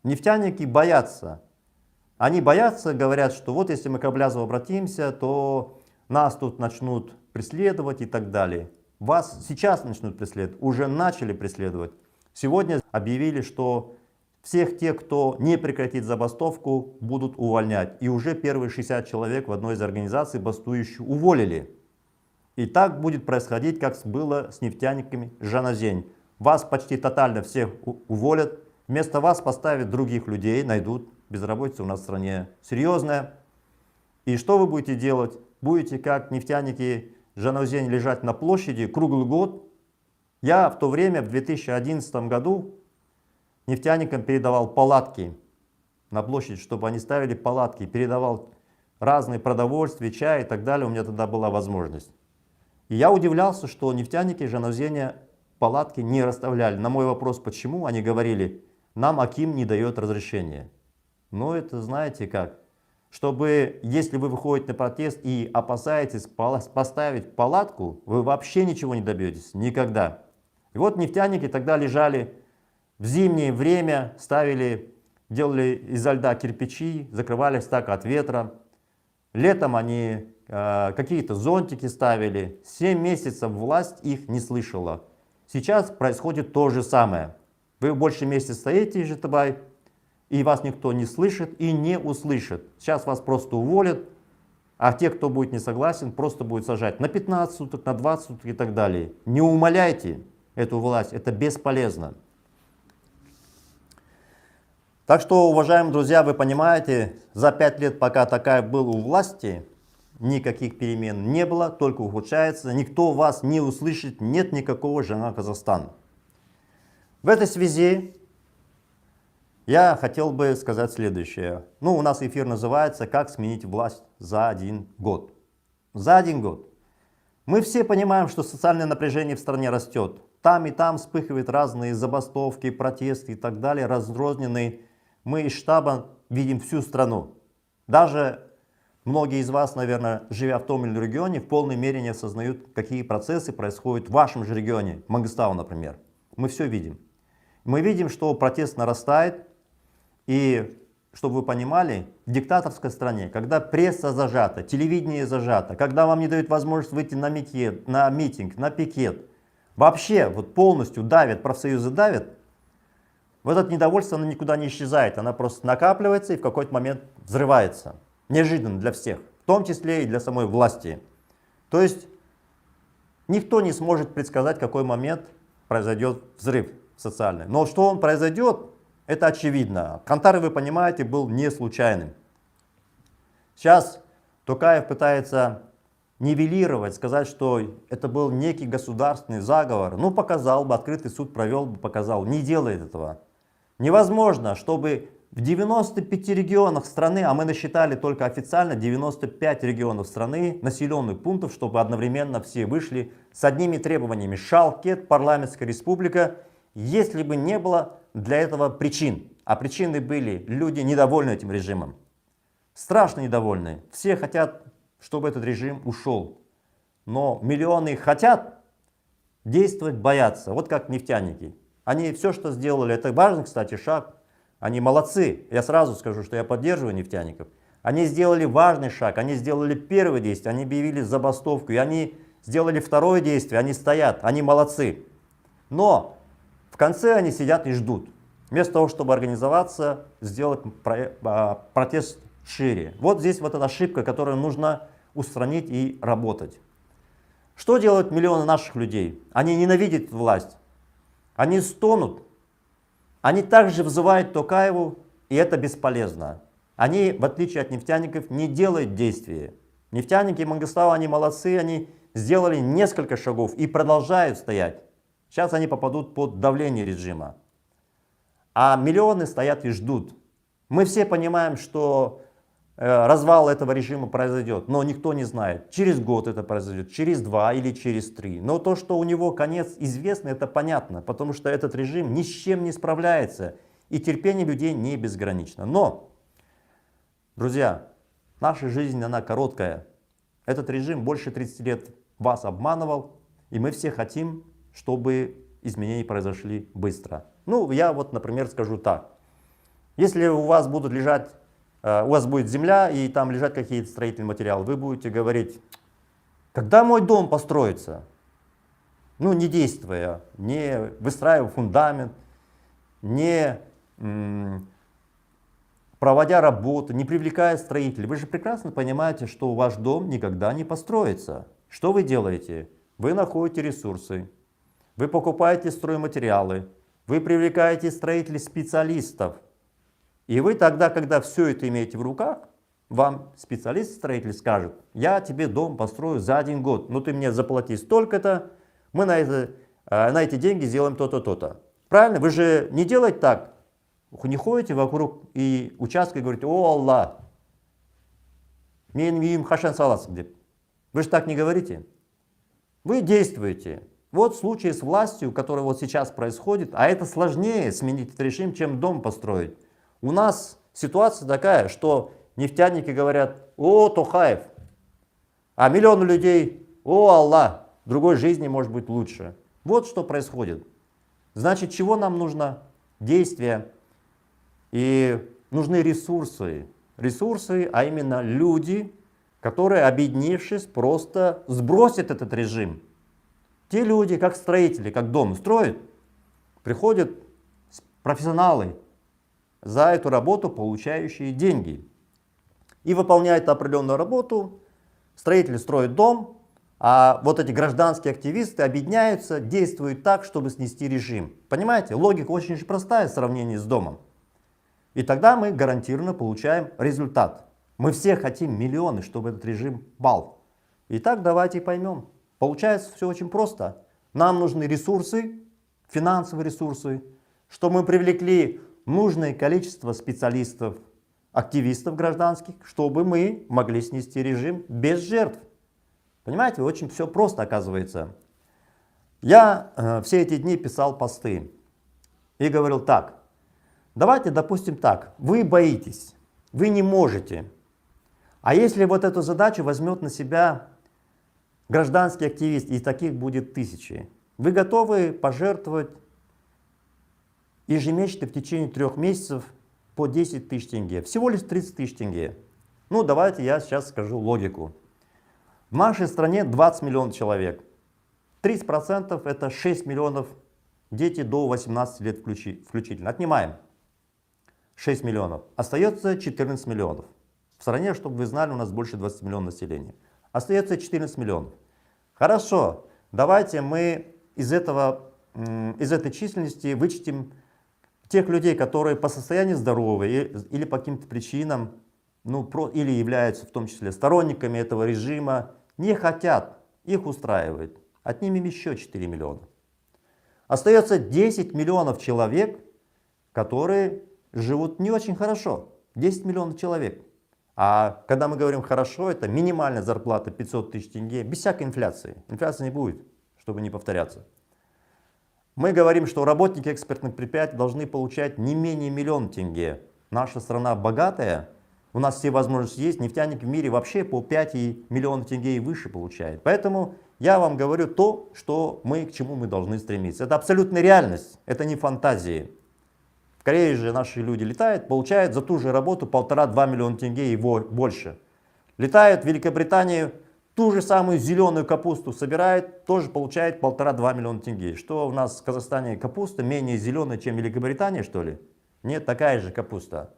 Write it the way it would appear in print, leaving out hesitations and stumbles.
Нефтяники боятся. Они боятся, говорят, что вот если мы к Аблязову обратимся, то нас тут начнут преследовать и так далее. Вас сейчас начнут преследовать, уже начали преследовать. Сегодня объявили, что всех тех, кто не прекратит забастовку, будут увольнять. И уже первые 60 человек в одной из организаций бастующих уволили. И так будет происходить, как было с нефтяниками Жаназень. Вас почти тотально всех уволят. Вместо вас поставят других людей, найдут. Безработица у нас в стране серьезная. И что вы будете делать? Будете, как нефтяники Жаназень, лежать на площади круглый год? Я в то время, в 2011 году, нефтяникам передавал палатки на площадь, чтобы они ставили палатки. Передавал разные продовольствия, чай и так далее. У меня тогда была возможность. И я удивлялся, что нефтяники Жаназеня палатки не расставляли. На мой вопрос, почему, они говорили, нам Аким не дает разрешения. Ну, это знаете как. Чтобы, если вы выходите на протест и опасаетесь поставить палатку, вы вообще ничего не добьетесь. Никогда. И вот нефтяники тогда лежали в зимнее время, делали изо льда кирпичи, закрывались так от ветра. Летом они какие-то зонтики ставили. 7 месяцев власть их не слышала. Сейчас происходит то же самое. Вы больше месяца стоите, Ижитабай, и вас никто не слышит и не услышит. Сейчас вас просто уволят, а те, кто будет не согласен, просто будет сажать на 15 суток, на 20 суток и так далее. Не умаляйте эту власть, это бесполезно. Так что, уважаемые друзья, вы понимаете, за 5 лет, пока такая была у власти, никаких перемен не было, только ухудшается. Никто вас не услышит, нет никакого «Жена Казахстана». В этой связи я хотел бы сказать следующее. Ну, у нас эфир называется «Как сменить власть за 1 год». За 1 год. Мы все понимаем, что социальное напряжение в стране растет. Там и там вспыхивают разные забастовки, протесты и так далее, разрозненные. Мы из штаба видим всю страну. Даже многие из вас, наверное, живя в том или ином регионе, в полной мере не осознают, какие процессы происходят в вашем же регионе, Мангыстау, например. Мы все видим. Мы видим, что протест нарастает. И, чтобы вы понимали, в диктаторской стране, когда пресса зажата, телевидение зажато, когда вам не дают возможность выйти на митинг, на пикет, вообще вот полностью давят, профсоюзы давят, вот это недовольство, оно никуда не исчезает, оно просто накапливается и в какой-то момент взрывается. Неожиданно для всех, в том числе и для самой власти. То есть никто не сможет предсказать, в какой момент произойдет взрыв социальный. Но что он произойдет, это очевидно. Кантар, вы понимаете, был не случайным. Сейчас Токаев пытается нивелировать, сказать, что это был некий государственный заговор. Ну, показал бы, открытый суд провел бы, показал. Не делает этого. Невозможно, чтобы в 95 регионах страны, а мы насчитали только официально 95 регионов страны, населенных пунктов, чтобы одновременно все вышли с одними требованиями. Шалкет, парламентская республика, если бы не было для этого причин. А причины были, люди недовольны этим режимом. Страшно недовольны. Все хотят, чтобы этот режим ушел. Но миллионы хотят, действовать боятся. Вот как нефтяники. Они все, что сделали, это важный, кстати, шаг. Они молодцы. Я сразу скажу, что я поддерживаю нефтяников. Они сделали важный шаг. Они сделали первое действие. Они объявили забастовку. И они сделали второе действие. Они стоят. Они молодцы. Но в конце они сидят и ждут. Вместо того, чтобы организоваться, сделать протест шире. Вот здесь вот эта ошибка, которую нужно устранить и работать. Что делают миллионы наших людей? Они ненавидят власть. Они стонут. Они также взывают Токаеву, и это бесполезно. Они, в отличие от нефтяников, не делают действия. Нефтяники Мангыстау, они молодцы, они сделали несколько шагов и продолжают стоять. Сейчас они попадут под давление режима. А миллионы стоят и ждут. Мы все понимаем, что развал этого режима произойдет, но никто не знает, через год это произойдет, через 2 или через 3. Но то, что у него конец известно, это понятно, потому что этот режим ни с чем не справляется, и терпение людей не безгранично. Но, друзья, наша жизнь, она короткая. Этот режим больше 30 лет вас обманывал, и мы все хотим, чтобы изменения произошли быстро. Ну, я вот, например, скажу так. Если у вас будут лежать, у вас будет земля и там лежат какие-то строительные материалы, вы будете говорить, когда мой дом построится? Ну, не действуя, не выстраивая фундамент, не проводя работы, не привлекая строителей. Вы же прекрасно понимаете, что ваш дом никогда не построится. Что вы делаете? Вы находите ресурсы, вы покупаете стройматериалы, вы привлекаете строителей, специалистов. И вы тогда, когда все это имеете в руках, вам специалист-строитель скажет, я тебе дом построю за 1 год, но ты мне заплати столько-то, мы на эти деньги сделаем то-то, то-то. Правильно? Вы же не делаете так. Не ходите вокруг и участка и говорите, о Аллах, мен хашан саласың деп. Вы же так не говорите. Вы действуете. Вот случай с властью, который вот сейчас происходит, а это сложнее сменить этот режим, чем дом построить. У нас ситуация такая, что нефтяники говорят, о Тохаев, а миллионы людей, о Аллах, другой жизни может быть лучше. Вот что происходит. Значит, чего нам нужно? Действия. И нужны ресурсы. Ресурсы, а именно люди, которые, объединившись, просто сбросят этот режим. Те люди, как строители, как дом строят, приходят профессионалы, за эту работу получающие деньги. И выполняют определенную работу, строители строят дом, а вот эти гражданские активисты объединяются, действуют так, чтобы снести режим. Понимаете, логика очень же простая в сравнении с домом. И тогда мы гарантированно получаем результат. Мы все хотим миллионы, чтобы этот режим пал. Итак, давайте поймем. Получается все очень просто. Нам нужны ресурсы, финансовые ресурсы, чтобы мы привлекли нужное количество специалистов, активистов гражданских, чтобы мы могли снести режим без жертв. Понимаете, очень все просто оказывается. Я все эти дни писал посты и говорил так. Давайте допустим так, вы боитесь, вы не можете. А если вот эту задачу возьмет на себя гражданский активист, и таких будет тысячи, вы готовы пожертвовать ежемесячно в течение 3 месяцев по 10 тысяч тенге? Всего лишь 30 тысяч тенге. Ну давайте я сейчас скажу логику. В нашей стране 20 миллионов человек. 30% это 6 миллионов дети до 18 лет включительно. Отнимаем 6 миллионов. Остается 14 миллионов. В стране, чтобы вы знали, у нас больше 20 миллионов населения. Остается 14 миллионов. Хорошо, давайте мы из этой численности вычтем тех людей, которые по состоянию здоровья или по каким-то причинам, или являются в том числе сторонниками этого режима, не хотят, их устраивает. Отнимем еще 4 миллиона. Остается 10 миллионов человек, которые живут не очень хорошо. 10 миллионов человек. А когда мы говорим хорошо, это минимальная зарплата 500 тысяч тенге, без всякой инфляции. Инфляции не будет, чтобы не повторяться. Мы говорим, что работники экспортных предприятий должны получать не менее 1 миллион тенге. Наша страна богатая, у нас все возможности есть, нефтяники в мире вообще по 5 миллионов тенге и выше получают. Поэтому я вам говорю то, к чему мы должны стремиться. Это абсолютная реальность, это не фантазии. В Корее же наши люди летают, получают за ту же работу 1,5–2 миллиона тенге и больше. Летают в Великобританию, ту же самую зеленую капусту собирает, тоже получает 1,5–2 миллиона тенге. Что у нас в Казахстане капуста менее зеленая, чем в Великобритании, что ли? Нет, такая же капуста.